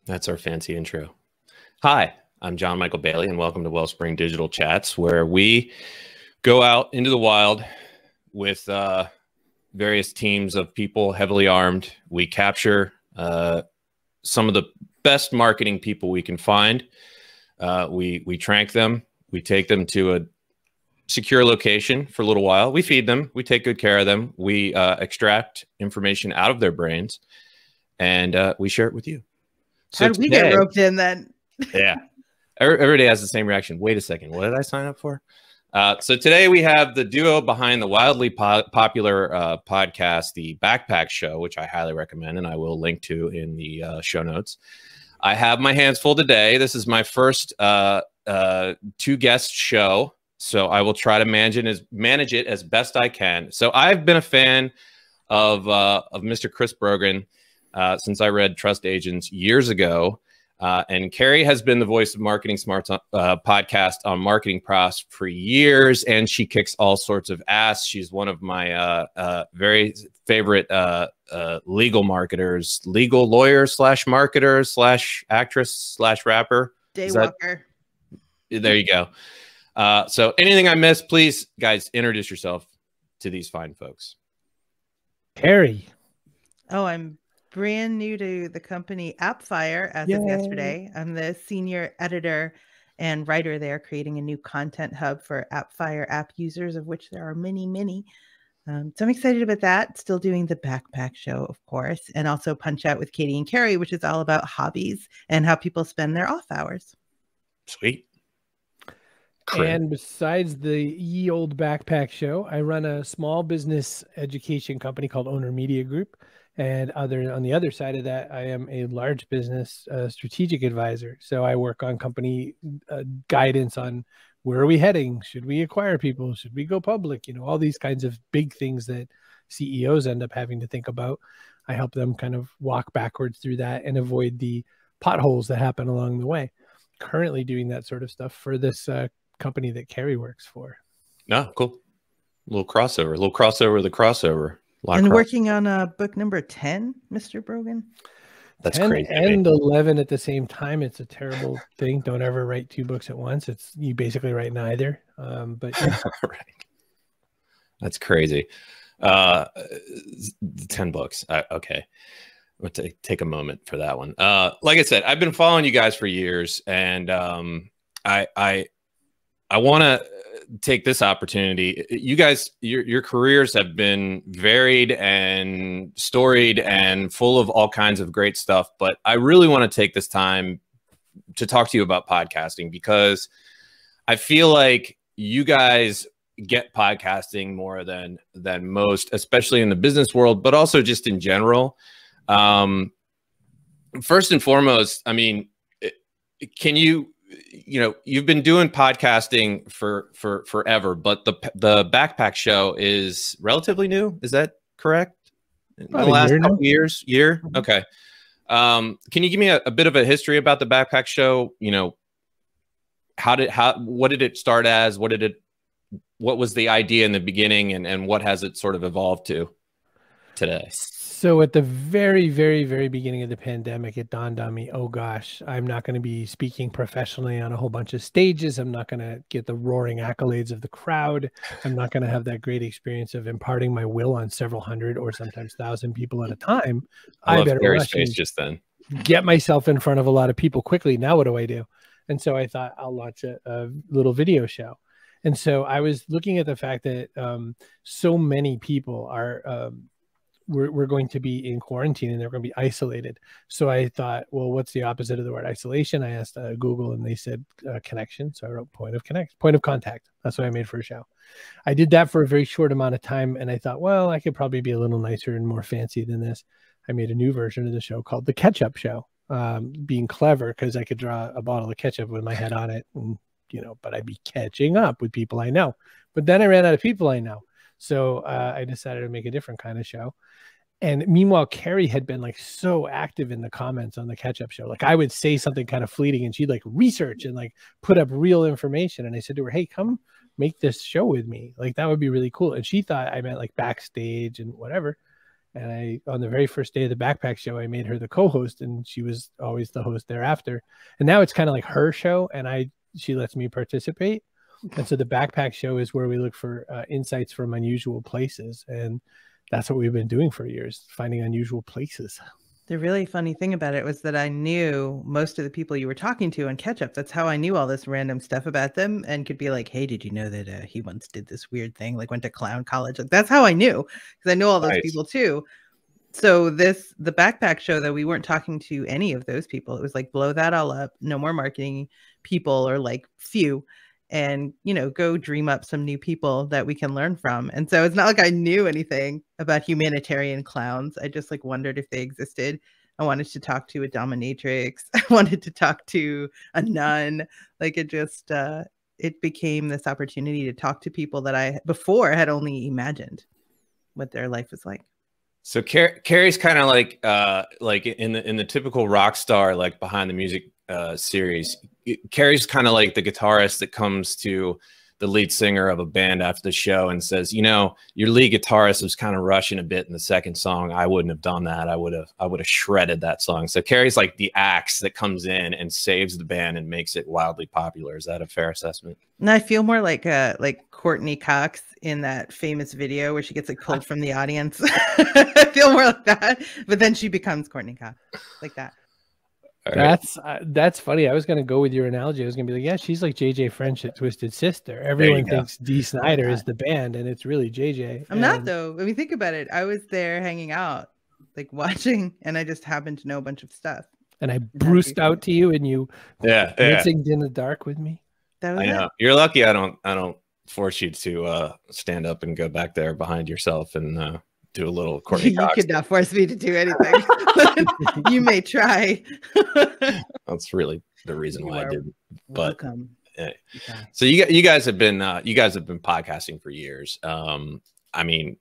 That's our fancy intro. Hi, I'm John Michael Bailey, and welcome to Wellspring Digital Chats, where we go out into the wild with various teams of people heavily armed. We capture some of the best marketing people we can find. We trank them. We take them to a secure location for a little while. We feed them. We take good care of them. We extract information out of their brains, and we share it with you. So how did we get roped in then? Yeah. Everybody has the same reaction. Wait a second. What did I sign up for? So today we have the duo behind the wildly popular podcast, The Backpack Show, which I highly recommend, and I will link to in the show notes. I have my hands full today. This is my first two-guest show, so I will try to manage it as best I can. So I've been a fan of Mr. Chris Brogan since I read Trust Agents years ago. And Kerry has been the voice of Marketing Smarts podcast on Marketing Pros for years, and she kicks all sorts of ass. She's one of my very favorite legal marketers, legal lawyer / marketer / actress / rapper. Daywalker. There you go. So anything I missed, please, guys, introduce yourself to these fine folks. Kerry. Oh, I'm brand new to the company Appfire as of yesterday. I'm the senior editor and writer there, creating a new content hub for Appfire app users, of which there are many, many. So I'm excited about that. Still doing the Backpack Show, of course, and also Punch Out with Katie and Kerry, which is all about hobbies and how people spend their off hours. Sweet. And besides the ye old Backpack Show, I run a small business education company called Owner Media Group. And on the other side of that, I am a large business strategic advisor. So I work on company guidance on where are we heading? Should we acquire people? Should we go public? You know, all these kinds of big things that CEOs end up having to think about. I help them kind of walk backwards through that and avoid the potholes that happen along the way. Currently doing that sort of stuff for this company that Kerry works for. Oh, cool. A little crossover, the crossover. And working on book number 10, Mr. Brogan. That's 10 crazy. And 11 at the same time. It's a terrible thing. Don't ever write two books at once. You basically write neither. But yeah. Right. That's crazy. 10 books. Okay. We'll take a moment for that one. Like I said, I've been following you guys for years, and I want to take this opportunity. You guys, your careers have been varied and storied and full of all kinds of great stuff. But I really want to take this time to talk to you about podcasting, because I feel like you guys get podcasting more than most, especially in the business world, but also just in general. First and foremost, I mean, can you've been doing podcasting for forever, but the Backpack Show is relatively new. Is that correct? In the last couple years? Okay. Can you give me a bit of a history about the Backpack Show? You know, what did it start as? What was the idea in the beginning, and what has it sort of evolved to today? So at the very, very, very beginning of the pandemic, it dawned on me, oh gosh, I'm not going to be speaking professionally on a whole bunch of stages. I'm not going to get the roaring accolades of the crowd. I'm not going to have that great experience of imparting my will on several hundred or sometimes 1,000 people at a time. I better rush and just then get myself in front of a lot of people quickly. Now what do I do? And so I thought I'll launch a little video show. And so I was looking at the fact that so many people are we're going to be in quarantine and they're going to be isolated. So I thought, well, what's the opposite of the word isolation? I asked Google, and they said connection. So I wrote point of contact. That's what I made for a show. I did that for a very short amount of time, and I thought, well, I could probably be a little nicer and more fancy than this. I made a new version of the show called The Ketchup Show, being clever because I could draw a bottle of ketchup with my head on it, and but I'd be catching up with people I know. But then I ran out of people I know. So I decided to make a different kind of show. And meanwhile, Kerry had been like so active in the comments on the Ketchup Show. Like I would say something kind of fleeting and she'd like research and like put up real information. And I said to her, hey, come make this show with me. Like that would be really cool. And she thought I meant like backstage and whatever. And on the very first day of the Backpack Show, I made her the co-host, and she was always the host thereafter. And now it's kind of like her show, and she lets me participate. And so the Backpack Show is where we look for insights from unusual places. And that's what we've been doing for years, finding unusual places. The really funny thing about it was that I knew most of the people you were talking to on Catch Up. That's how I knew all this random stuff about them, and could be like, hey, did you know that he once did this weird thing, like went to clown college? Like, that's how I knew, because I know all those people too. So the Backpack Show, though, we weren't talking to any of those people. It was like, blow that all up, no more marketing people, or like few, and, you know, go dream up some new people that we can learn from. And so it's not like I knew anything about humanitarian clowns. I just like wondered if they existed. I wanted to talk to a dominatrix. I wanted to talk to a nun. Like, it just, it became this opportunity to talk to people that I before had only imagined what their life was like. So Kerry's kind of like in the typical rock star, like behind the music series. Kerry's kind of like the guitarist that comes to the lead singer of a band after the show and says, you know, your lead guitarist was kind of rushing a bit in the second song. I wouldn't have done that. I would have shredded that song. So Kerry's like the axe that comes in and saves the band and makes it wildly popular. Is that a fair assessment? And I feel more like Courtney Cox in that famous video where she gets like pulled from the audience. I feel more like that, but then she becomes Courtney Cox, like that. That's funny. I was going to go with your analogy. I was going to be like, yeah, she's like JJ French at Twisted Sister. Everyone thinks Dee Snider is the band, and it's really JJ. I'm not, though. I mean, think about it. I was there hanging out, like watching, and I just happened to know a bunch of stuff. And I bruised out to you, and you dancing in the dark with me. That was I know. You're lucky I don't force you to stand up and go back there behind yourself and do a little Courtney Cox. You could not force me to do anything. You may try. That's really the reason why I didn't. But yeah. So you guys have been podcasting for years. I mean,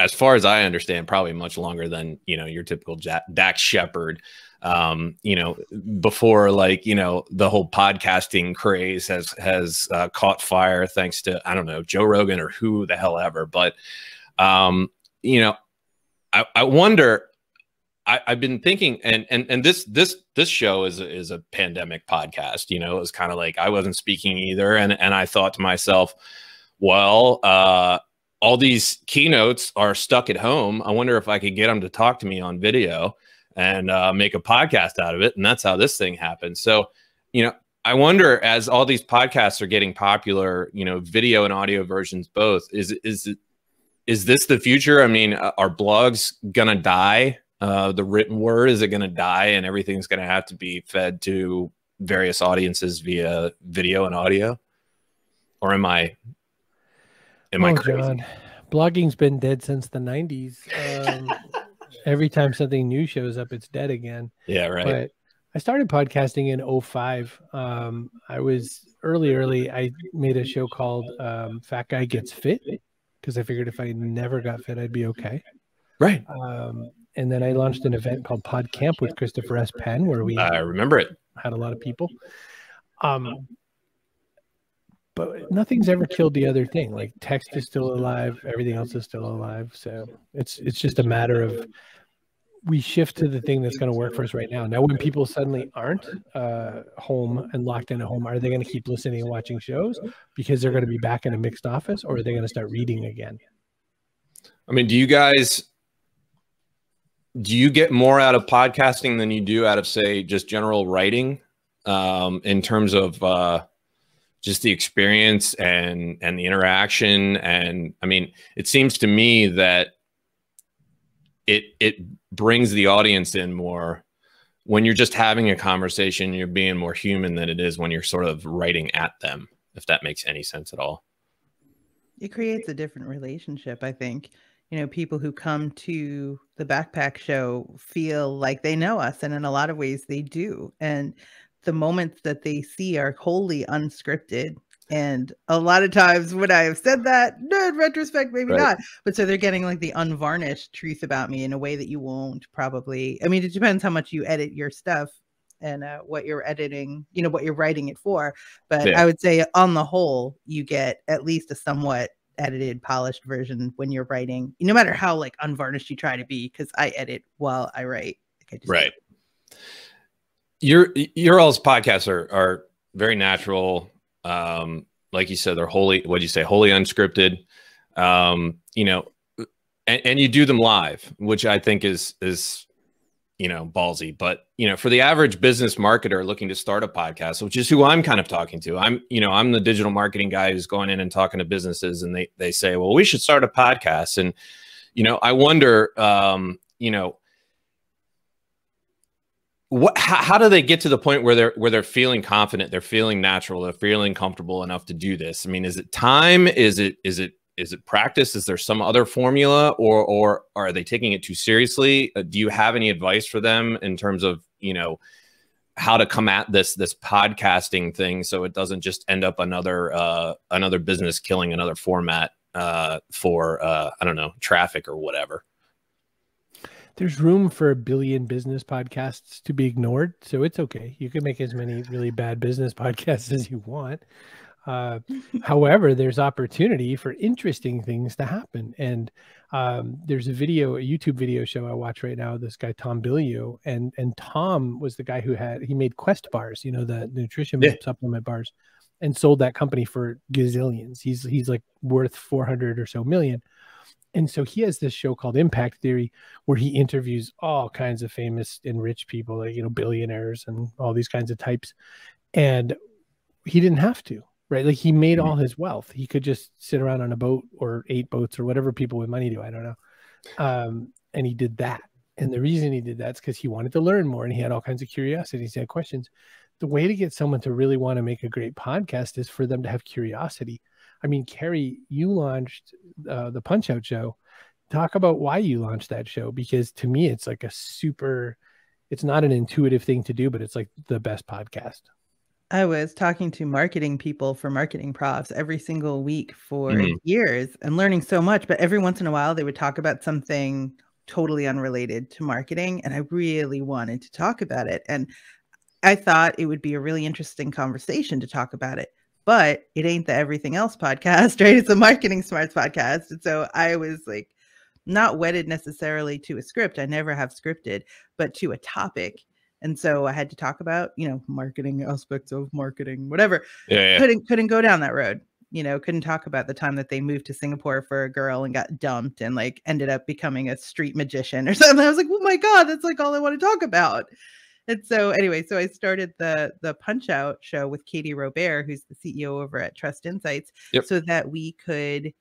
as far as I understand, probably much longer than, you know, your typical Dax Shepard. You know, before, like, you know, the whole podcasting craze has caught fire thanks to, I don't know, Joe Rogan or who the hell ever. But you know, I wonder. I've been thinking, and this show is a pandemic podcast. You know, it was kind of like I wasn't speaking either, and I thought to myself, well, all these keynotes are stuck at home. I wonder if I could get them to talk to me on video and make a podcast out of it, and that's how this thing happened. So, you know, I wonder, as all these podcasts are getting popular, you know, video and audio versions both, is this the future? I mean, are blogs gonna die? The written word, is it gonna die, and everything's gonna have to be fed to various audiences via video and audio? Or am I crazy? John, blogging's been dead since the 90s. Every time something new shows up, it's dead again. Yeah, right. But I started podcasting in 2005. I was early. I made a show called Fat Guy Gets Fit, because I figured if I never got fit, I'd be okay. Right. And then I launched an event called Pod Camp with Christopher S. Penn, where I remember it. Had a lot of people. But nothing's ever killed the other thing. Like, text is still alive, everything else is still alive. So it's just a matter of we shift to the thing that's going to work for us right now. Now, when people suddenly aren't home and locked in at home, are they going to keep listening and watching shows because they're going to be back in a mixed office, or are they going to start reading again? I mean, do you get more out of podcasting than you do out of, say, just general writing, in terms of just the experience and the interaction? And I mean, it seems to me that it brings the audience in more when you're just having a conversation. You're being more human than it is when you're sort of writing at them, if that makes any sense at all. It creates a different relationship, I think. You know, people who come to the Backpack Show feel like they know us, and in a lot of ways they do. And the moments that they see are wholly unscripted. And a lot of times when I have said that, no, in retrospect, maybe not. But so they're getting like the unvarnished truth about me in a way that you won't probably. I mean, it depends how much you edit your stuff and what you're editing, you know, what you're writing it for. But I would say on the whole, you get at least a somewhat edited, polished version when you're writing, no matter how like unvarnished you try to be, because I edit while I write. Right. Your all's podcasts are very natural. Like you said, they're wholly unscripted. You know, and you do them live, which I think is you know, ballsy. But you know, for the average business marketer looking to start a podcast, which is who I'm kind of talking to, I'm the digital marketing guy who's going in and talking to businesses, and they say, well, we should start a podcast. And you know, I wonder, you know, how do they get to the point where they're feeling confident, they're feeling natural, they're feeling comfortable enough to do this? I mean, is it time? Is it practice? Is there some other formula, or are they taking it too seriously? Do you have any advice for them in terms of, you know, how to come at this podcasting thing so it doesn't just end up another business killing another format for I don't know, traffic or whatever? There's room for a billion business podcasts to be ignored, so it's okay. You can make as many really bad business podcasts as you want. However, there's opportunity for interesting things to happen. And there's a YouTube video show I watch right now, this guy, Tom Bilyeu, and Tom was the guy he made Quest bars, you know, the nutrition supplement bars, and sold that company for gazillions. He's like worth 400 or so million. And so he has this show called Impact Theory, where he interviews all kinds of famous and rich people, like, you know, billionaires and all these kinds of types. And he didn't have to, right? Like, he made all his wealth. He could just sit around on a boat or 8 boats or whatever people with money do. I don't know. And he did that. And the reason he did that is because he wanted to learn more, and he had all kinds of curiosities. He had questions. The way to get someone to really want to make a great podcast is for them to have curiosity. I mean, Kerry, you launched the Punch Out show. Talk about why you launched that show, because to me, it's like it's not an intuitive thing to do, but it's like the best podcast. I was talking to marketing people for marketing profs every single week for years and learning so much, but every once in a while they would talk about something totally unrelated to marketing, and I really wanted to talk about it. And I thought it would be a really interesting conversation to talk about it. But it ain't the Everything Else podcast, right? It's a Marketing Smarts podcast. And so I was like not wedded necessarily to a script. I never have scripted, but to a topic. And so I had to talk about, you know, marketing aspects of marketing, whatever. Yeah. Couldn't go down that road. You know, couldn't talk about the time that they moved to Singapore for a girl and got dumped and like ended up becoming a street magician or something. I was like, oh my God, that's like all I want to talk about. And so anyway, so I started the Punch Out show with Katie Robert, who's the CEO over at Trust Insights, so that we could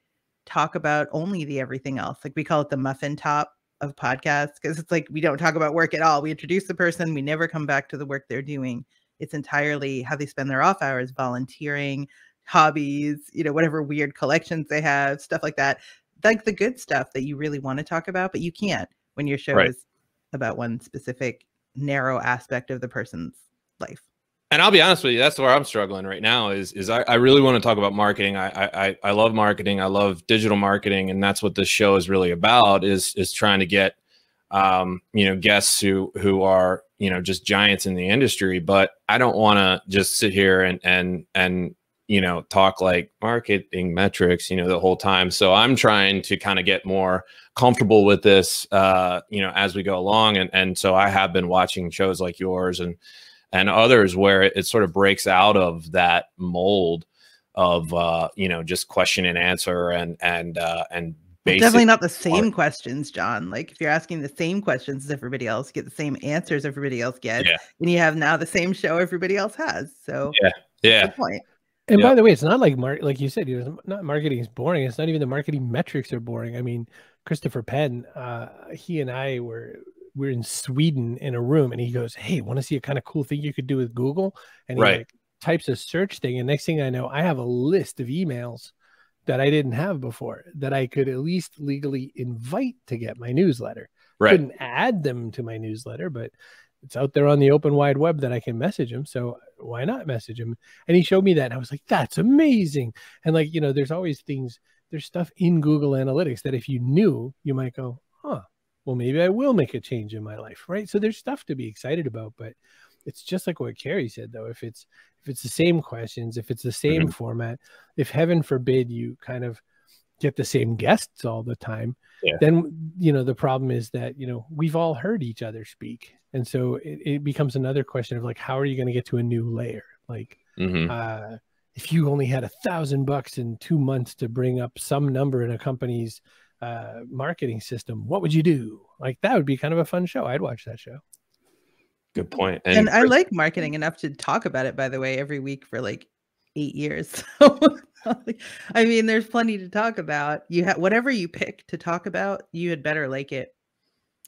talk about only the everything else. Like, we call it the muffin top of podcasts, because it's like we don't talk about work at all. We introduce the person, we never come back to the work they're doing. It's entirely how they spend their off hours, volunteering, hobbies, you know, whatever weird collections they have, stuff like that. Like the good stuff that you really want to talk about, but you can't when your show is about one specific narrow aspect of the person's life. And I'll be honest with you, that's where I'm struggling right now is I really want to talk about marketing. I love marketing. I love digital marketing. And that's what this show is really about, is trying to get, you know, guests who are, you know, just giants in the industry. But I don't want to just sit here and, you know, talk like marketing metrics, you know, the whole time. So I'm trying to kind of get more comfortable with this, you know, as we go along. And so I have been watching shows like yours and others where it sort of breaks out of that mold of, you know, just question and answer and basic. Definitely not the same questions, John. Like, if you're asking the same questions as everybody else, you get the same answers everybody else gets, and you have now the same show everybody else has. So yeah. Good point. And by the way, it's not like like you said, not marketing is boring. It's not even the marketing metrics are boring. I mean, Christopher Penn, he and I we're in Sweden in a room, and he goes, "Hey, want to see a kind of cool thing you could do with Google?" And he like types a search thing, and next thing I know, I have a list of emails that I didn't have before that I could at least legally invite to get my newsletter. Couldn't add them to my newsletter, but it's out there on the open wide web that I can message him. So why not message him? And he showed me that, and I was like, that's amazing. And like, you know, there's always there's stuff in Google Analytics that if you knew, you might go, huh, well, maybe I will make a change in my life, right? So there's stuff to be excited about, but it's just like what Kerry said, though. If it's the same questions, if it's the same format, if heaven forbid you kind of get the same guests all the time, then, you know, the problem is that, you know, we've all heard each other speak. And so it becomes another question of like, how are you going to get to a new layer? Like, if you only had $1,000 in 2 months to bring up some number in a company's marketing system, what would you do? Like, that would be kind of a fun show. I'd watch that show. Good point. And I like marketing enough to talk about it, by the way, every week for like 8 years. So, I mean, there's plenty to talk about. You have whatever you pick to talk about, you had better like it.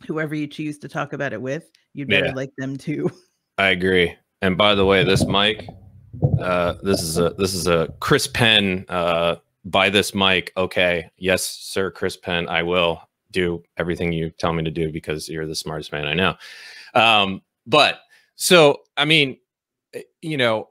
Whoever you choose to talk about it with, you'd better like them too. I agree. And by the way, this mic, this is a Chris Penn. Buy this mic. Okay, yes, sir, Chris Penn. I will do everything you tell me to do because you're the smartest man I know. But so, I mean, you know,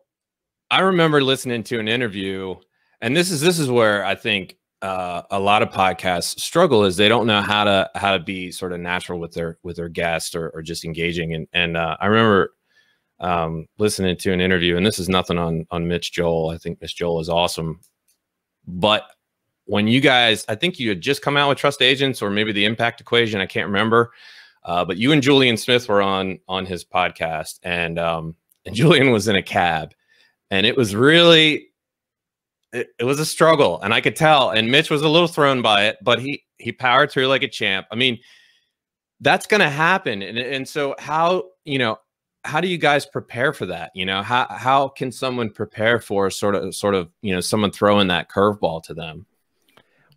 I remember listening to an interview, and this is where I think a lot of podcasts struggle, is they don't know how to be sort of natural with their guest or just engaging. And I remember listening to an interview, and this is nothing on Mitch Joel. I think Mitch Joel is awesome. But when you guys, I think you had just come out with Trust Agents or maybe the Impact Equation, I can't remember. But you and Julian Smith were on his podcast, and Julian was in a cab, and it was really, it was a struggle, and I could tell. And Mitch was a little thrown by it, but he powered through like a champ. I mean, that's going to happen. And so how do you guys prepare for that? You know, how can someone prepare for sort of, you know, someone throwing that curveball to them?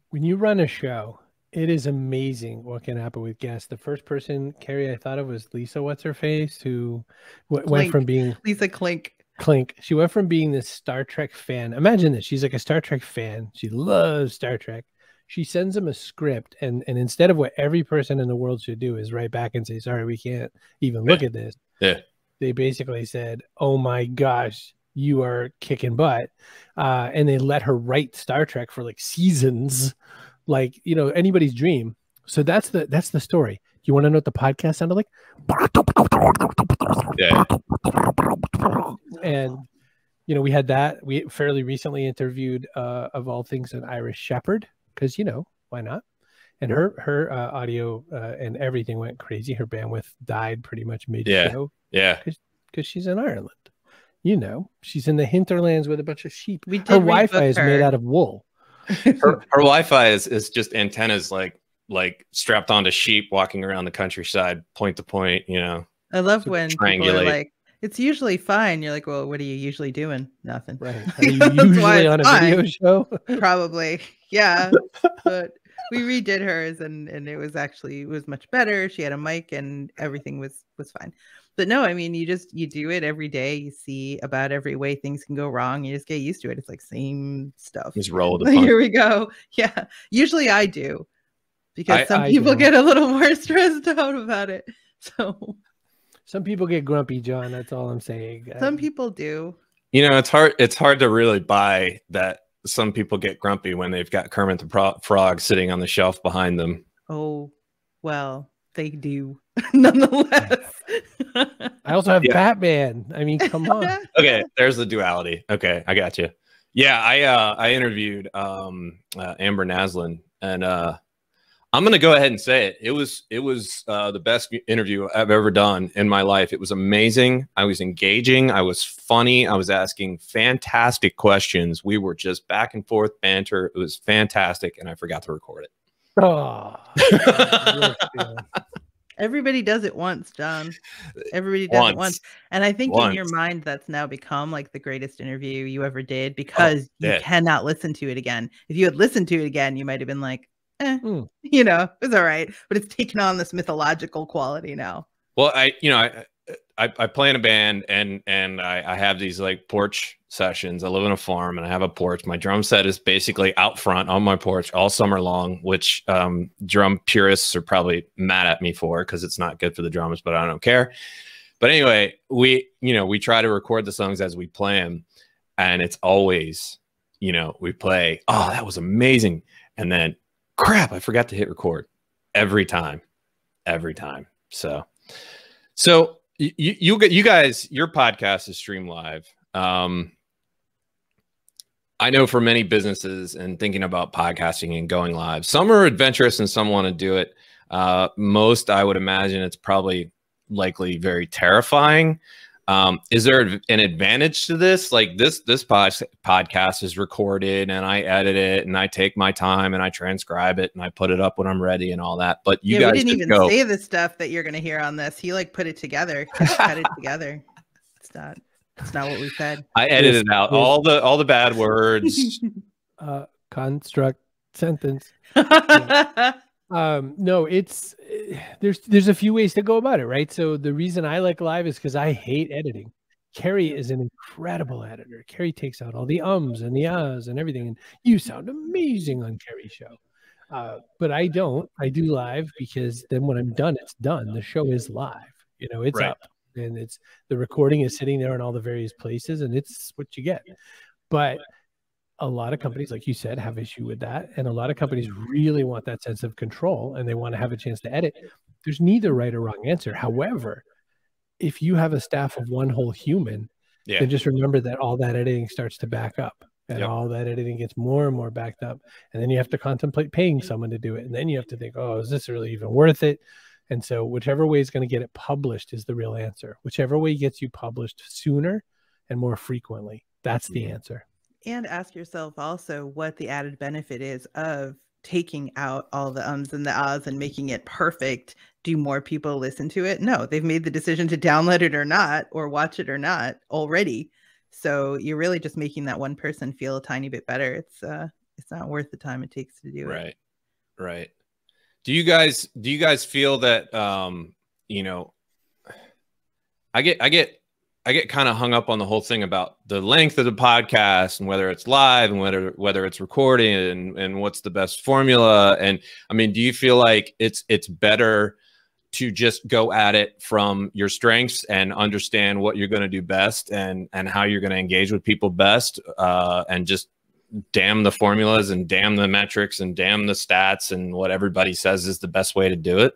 When you run a show, it is amazing what can happen with guests. The first person, Kerry, I thought of was Lisa, what's her face, who went from being Lisa Klink. She went from being this Star Trek fan. Imagine this. She's like a Star Trek fan. She loves Star Trek. She sends them a script, and instead of what every person in the world should do is write back and say, sorry, we can't even look at this. Yeah. They basically said, oh my gosh, you are kicking butt. And they let her write Star Trek for like seasons, like, you know, anybody's dream. So that's the story. You want to know what the podcast sounded like? Yeah. And, you know, we had that. We fairly recently interviewed, of all things, an Irish Shepherd, because, you know, why not? And her audio and everything went crazy. Her bandwidth died pretty much mid-show. Yeah. Because she's in Ireland. You know, she's in the hinterlands with a bunch of sheep. Her Wi-Fi is made out of wool. Her Wi-Fi is just antennas like strapped onto sheep walking around the countryside, point to point, you know. I love when people are like, it's usually fine. You're like, well, what are you usually doing? Nothing. Right. Are you usually on a video show? Probably. Yeah. But we redid hers, and it was much better. She had a mic and everything was fine. But no, I mean, you do it every day. You see about every way things can go wrong. You just get used to it. It's like same stuff. Just roll the punch. Here we go. Yeah. Usually I do, because some people get a little more stressed out about it. So some people get grumpy, John. That's all I'm saying. Some people do. You know, it's hard to really buy that some people get grumpy when they've got Kermit the Frog sitting on the shelf behind them. Oh, well, they do. Nonetheless. I also have Batman. I mean, come on. Okay, there's the duality. Okay, I got you. Yeah, I interviewed Amber Naslund, and I'm gonna go ahead and say it. It was the best interview I've ever done in my life. It was amazing. I was engaging. I was funny. I was asking fantastic questions. We were just back and forth banter. It was fantastic, and I forgot to record it. Oh. Everybody does it once, John. Everybody does it once. And I think in your mind, that's now become like the greatest interview you ever did, because you cannot listen to it again. If you had listened to it again, you might have been like, you know, it's all right. But it's taken on this mythological quality now. Well, I play in a band, and I have these like porch sessions. I live on a farm and I have a porch. My drum set is basically out front on my porch all summer long, which drum purists are probably mad at me for, because it's not good for the drums, but I don't care. But anyway, we try to record the songs as we play them, and it's always, you know, we play, oh, that was amazing, and then crap, I forgot to hit record every time. So you guys, your podcast is streamed live. I know for many businesses and thinking about podcasting and going live, some are adventurous and some want to do it. Most, I would imagine, it's probably likely very terrifying. Is there an advantage to this? Like this podcast is recorded and I edit it and I take my time and I transcribe it and I put it up when I'm ready and all that. But you guys we didn't even say the stuff that you're going to hear on this. He like put it together, just cut it together. It's not what we said. I edited out all the bad words. Construct sentence. Yeah. No, it's there's a few ways to go about it, right? So the reason I like live is because I hate editing. Kerry is an incredible editor. Kerry takes out all the ums and the ahs and everything, and you sound amazing on Kerry's show. But I don't. I do live because then when I'm done, it's done. The show is live. You know, it's up, and it's the recording is sitting there in all the various places, and it's what you get. But a lot of companies, like you said, have issue with that. And a lot of companies really want that sense of control and they want to have a chance to edit. There's neither right or wrong answer. However, if you have a staff of one whole human, then just remember that all that editing starts to back up and all that editing gets more and more backed up. And then you have to contemplate paying someone to do it. And then you have to think, oh, is this really even worth it? And so whichever way is going to get it published is the real answer. Whichever way gets you published sooner and more frequently, that's the answer. And ask yourself also what the added benefit is of taking out all the ums and the ahs and making it perfect. Do more people listen to it? No, they've made the decision to download it or not, or watch it or not already. So you're really just making that one person feel a tiny bit better. It's not worth the time it takes to do it. Right. Do you guys feel that you know, I get kind of hung up on the whole thing about the length of the podcast and whether it's live and whether it's recording and what's the best formula. And I mean, do you feel like it's better to just go at it from your strengths and understand what you're going to do best and how you're going to engage with people best, and just damn the formulas and damn the metrics and damn the stats and what everybody says is the best way to do it?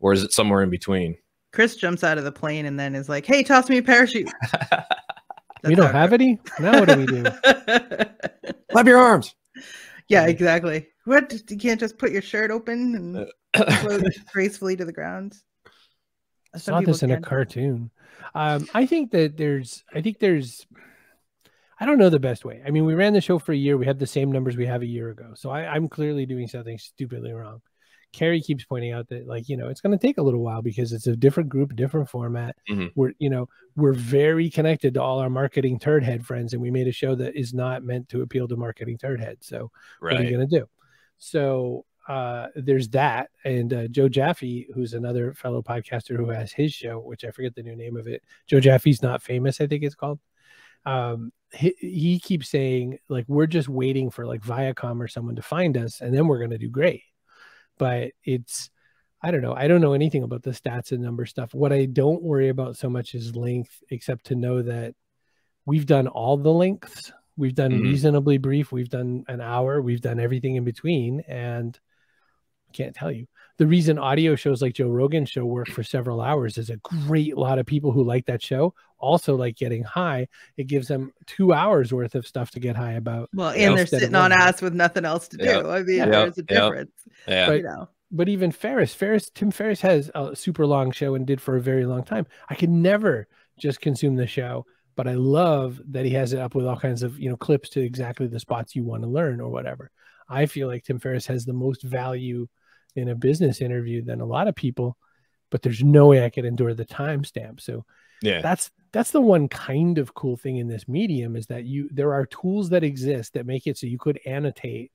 Or is it somewhere in between? Chris jumps out of the plane and then is like, hey, toss me a parachute. We don't have any? Now what do we do? Clap your arms. Yeah, exactly. What? You can't just put your shirt open and float gracefully to the ground? I saw this in a cartoon. I think there's, I don't know the best way. I mean, we ran the show for a year. We had the same numbers we have a year ago. So I'm clearly doing something stupidly wrong. Kerry keeps pointing out that, like, you know, it's going to take a little while because it's a different group, different format. We're very connected to all our marketing turd head friends, and we made a show that is not meant to appeal to marketing turd heads. So what are you going to do? So there's that. And Joe Jaffe, who's another fellow podcaster who has his show, which I forget the new name of it. Joe Jaffe's Not Famous, I think it's called. He keeps saying, like, we're just waiting for like Viacom or someone to find us, and then we're going to do great. But I don't know. I don't know anything about the stats and number stuff. What I don't worry about so much is length, except to know that we've done all the lengths. We've done reasonably brief. We've done an hour. We've done everything in between. And I can't tell you. The reason audio shows like Joe Rogan's show work for several hours is a great lot of people who like that show also like getting high. It gives them 2 hours worth of stuff to get high about. Well, and they're sitting on ass with nothing else to do. I mean, there's a difference. But even Tim Ferriss has a super long show and did for a very long time. I could never just consume the show, but I love that he has it up with all kinds of, clips to exactly the spots you want to learn or whatever. I feel like Tim Ferriss has the most value in a business interview than a lot of people, but there's no way I could endure the timestamp. So that's the one kind of cool thing in this medium, is that there are tools that exist that make it so you could annotate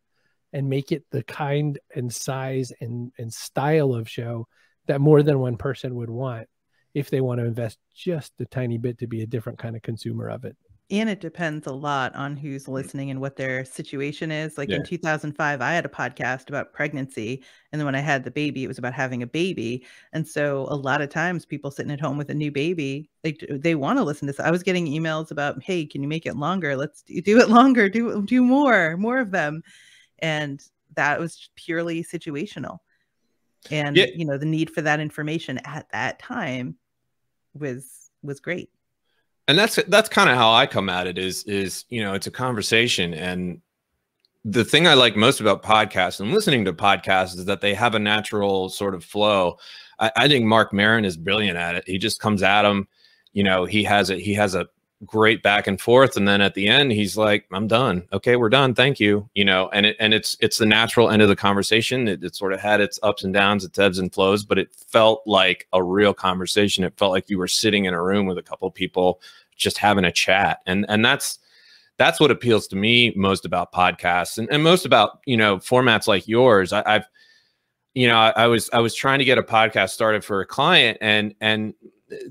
and make it the kind and size and style of show that more than one person would want if they want to invest just a tiny bit to be a different kind of consumer of it. And it depends a lot on who's listening and what their situation is. Like in 2005, I had a podcast about pregnancy. And then when I had the baby, it was about having a baby. And so a lot of times people sitting at home with a new baby, they want to listen to this. I was getting emails about, hey, can you make it longer? Let's do it longer. Do more of them. And that was purely situational. And, the need for that information at that time was great. And that's kind of how I come at it is, you know, it's a conversation. And the thing I like most about podcasts and listening to podcasts is that they have a natural sort of flow. I think Mark Maron is brilliant at it. He just comes at them, you know, he has a great back and forth, and then at the end he's like, I'm done. Okay, we're done. Thank you. You know, and it's the natural end of the conversation. It sort of had its ups and downs, its ebbs and flows, but it felt like a real conversation. It felt like you were sitting in a room with a couple of people just having a chat. And that's what appeals to me most about podcasts and most about, you know, formats like yours. I was trying to get a podcast started for a client, and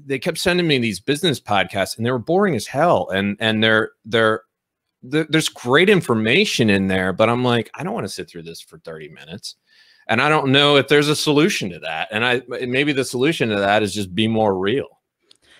they kept sending me these business podcasts, and they were boring as hell. And there's great information in there, but I'm like, I don't want to sit through this for 30 minutes. And I don't know if there's a solution to that. And maybe the solution to that is just be more real.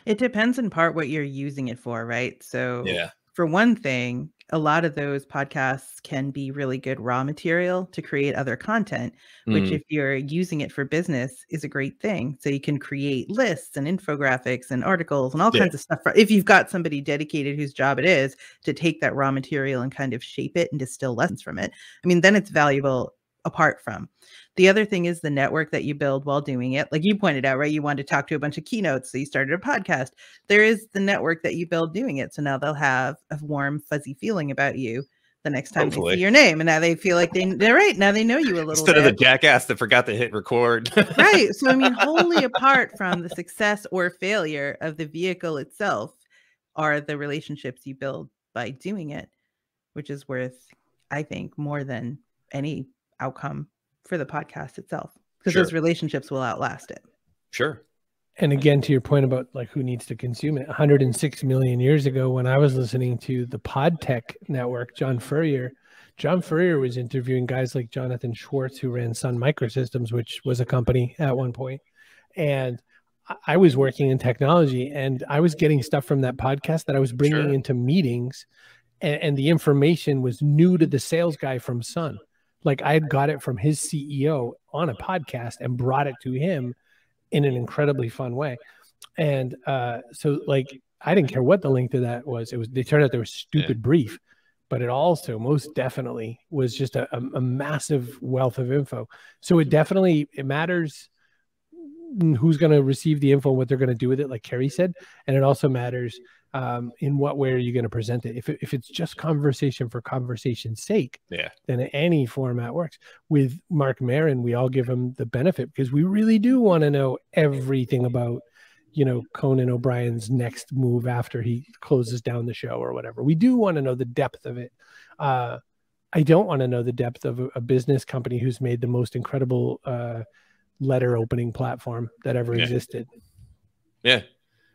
It depends in part what you're using it for, right? So yeah, for one thing, a lot of those podcasts can be really good raw material to create other content, which if you're using it for business is a great thing. So you can create lists and infographics and articles and all kinds of stuff. If you've got somebody dedicated whose job it is to take that raw material and kind of shape it and distill lessons from it, I mean, then it's valuable apart from. The other thing is the network that you build while doing it. Like you pointed out, right? You wanted to talk to a bunch of keynotes, so you started a podcast. There is the network that you build doing it. So now they'll have a warm, fuzzy feeling about you the next time they see your name. And now they feel like they're right. Now they know you a little Instead bit. Of the jackass that forgot to hit record. Right. So, I mean, wholly apart from the success or failure of the vehicle itself are the relationships you build by doing it, which is worth, I think, more than any outcome for the podcast itself, because those relationships will outlast it. Sure. And again, to your point about like who needs to consume it, 106 million years ago, when I was listening to the PodTech network, John Furrier was interviewing guys like Jonathan Schwartz, who ran Sun Microsystems, which was a company at one point. And I was working in technology, and I was getting stuff from that podcast that I was bringing into meetings, and the information was new to the sales guy from Sun. Like I had got it from his CEO on a podcast and brought it to him in an incredibly fun way. And so like, I didn't care what the link to that was. They turned out they were stupid brief, but it also most definitely was just a massive wealth of info. So it matters who's going to receive the info, what they're going to do with it, like Kerry said. And it also matters in what way are you going to present it. If it's just conversation for conversation's sake, then any format works. With Mark Maron, we all give him the benefit because we really do want to know everything about, you know, Conan O'Brien's next move after he closes down the show or whatever. We do want to know the depth of it. I don't want to know the depth of a business company who's made the most incredible letter opening platform that ever existed. Yeah.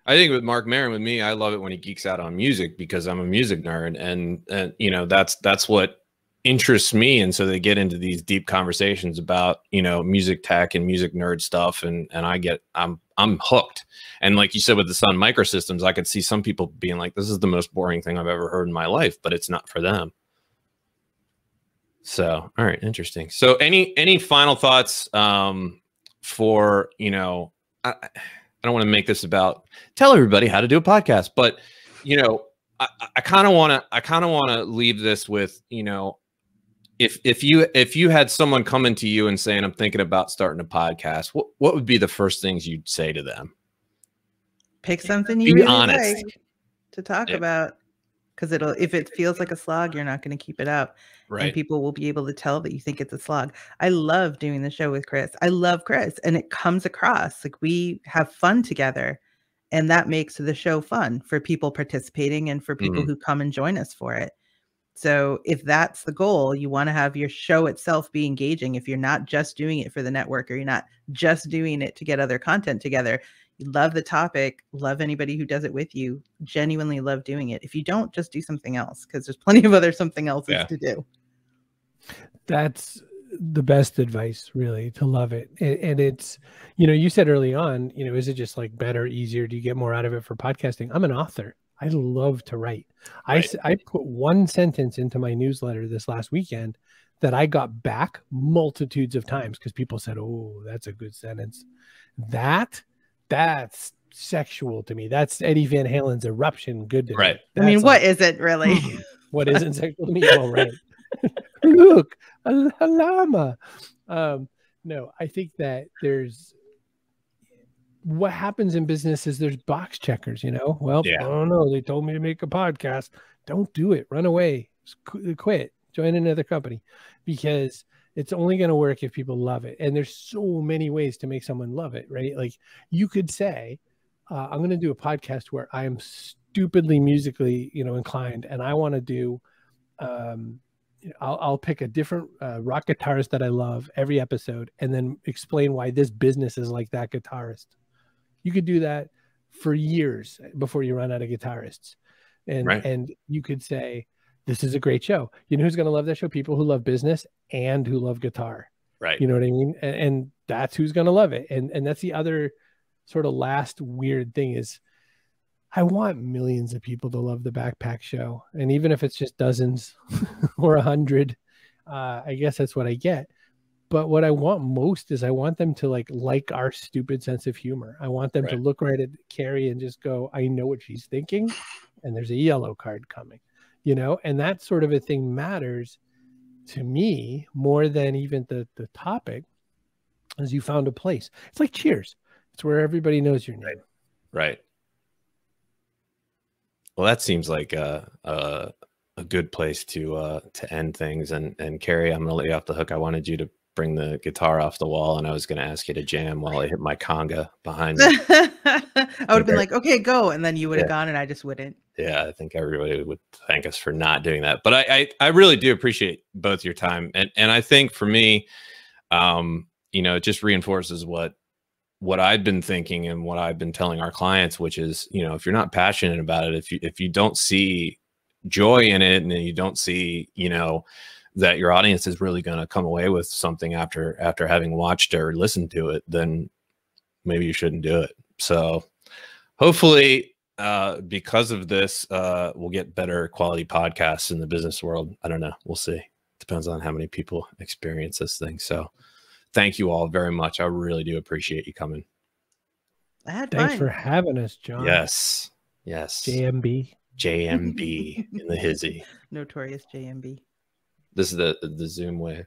I think with Mark Maron, with me, I love it when he geeks out on music because I'm a music nerd, and you know, that's what interests me. And so they get into these deep conversations about, you know, music tech and music nerd stuff, and I'm hooked. And like you said with the Sun Microsystems, I could see some people being like, this is the most boring thing I've ever heard in my life, but it's not for them. So, all right, interesting. So any final thoughts for, you know, I don't want to make this about tell everybody how to do a podcast, but you know, I kind of want to leave this with, you know, if you had someone coming to you and saying, I'm thinking about starting a podcast, what would be the first things you'd say to them? Pick something you really like to talk about, because if it feels like a slog, you're not going to keep it up. Right. And people will be able to tell that you think it's a slog. I love doing the show with Chris. I love Chris, and it comes across like we have fun together, and that makes the show fun for people participating and for people who come and join us for it. So if that's the goal, you want to have your show itself be engaging. If you're not just doing it for the network, or you're not just doing it to get other content together, you love the topic, love anybody who does it with you, genuinely love doing it. If you don't, just do something else, because there's plenty of other something else to do. That's the best advice, really, to love it. And it's, you know, you said early on, you know, is it just like better, easier? Do you get more out of it for podcasting? I'm an author. I love to write. Right. I put one sentence into my newsletter this last weekend that I got back multitudes of times because people said, oh, that's a good sentence. That's sexual to me. That's Eddie Van Halen's Eruption good to Right. me. I mean, That's what is it really? what isn't sexual to me? Well, right. Look, a llama. No, I think that there's what happens in business is there's box checkers, you know. Well, Yeah. I don't know. They told me to make a podcast. Don't do it. Run away. Quit. Join another company, because it's only going to work if people love it. And there's so many ways to make someone love it, right? Like you could say, I'm going to do a podcast where I am stupidly musically, inclined, and I want to do, I'll pick a different rock guitarist that I love every episode, and then explain why this business is like that guitarist. You could do that for years before you run out of guitarists. And you could say, this is a great show. You know who's going to love that show? People who love business and who love guitar. Right. You know what I mean? And that's who's going to love it. And that's the other sort of last weird thing is I want millions of people to love the Backpack Show. And even if it's just dozens or 100, I guess that's what I get. But what I want most is I want them to like our stupid sense of humor. I want them to look right at Kerry and just go, I know what she's thinking. And there's a yellow card coming, and that sort of a thing matters to me more than even the topic, as you found a place. It's like Cheers. It's where everybody knows your name. Right. Well, that seems like a good place to end things. And Kerry, I'm going to let you off the hook. I wanted you to bring the guitar off the wall, and I was going to ask you to jam while I hit my conga behind me. I would have been like, okay, go. And then you would have gone and I just wouldn't. Yeah, I think everybody would thank us for not doing that. But I really do appreciate both your time. And I think for me, it just reinforces what I've been thinking and what I've been telling our clients, which is, if you're not passionate about it, if you don't see joy in it, and then you don't see, that your audience is really going to come away with something after having watched or listened to it, then maybe you shouldn't do it. So hopefully, because of this, we'll get better quality podcasts in the business world. I don't know. We'll see. Depends on how many people experience this thing. So thank you all very much. I really do appreciate you coming. I had Thanks fun. for having us, John. Yes. JMB in the hizzy. Notorious JMB. This is the Zoom way.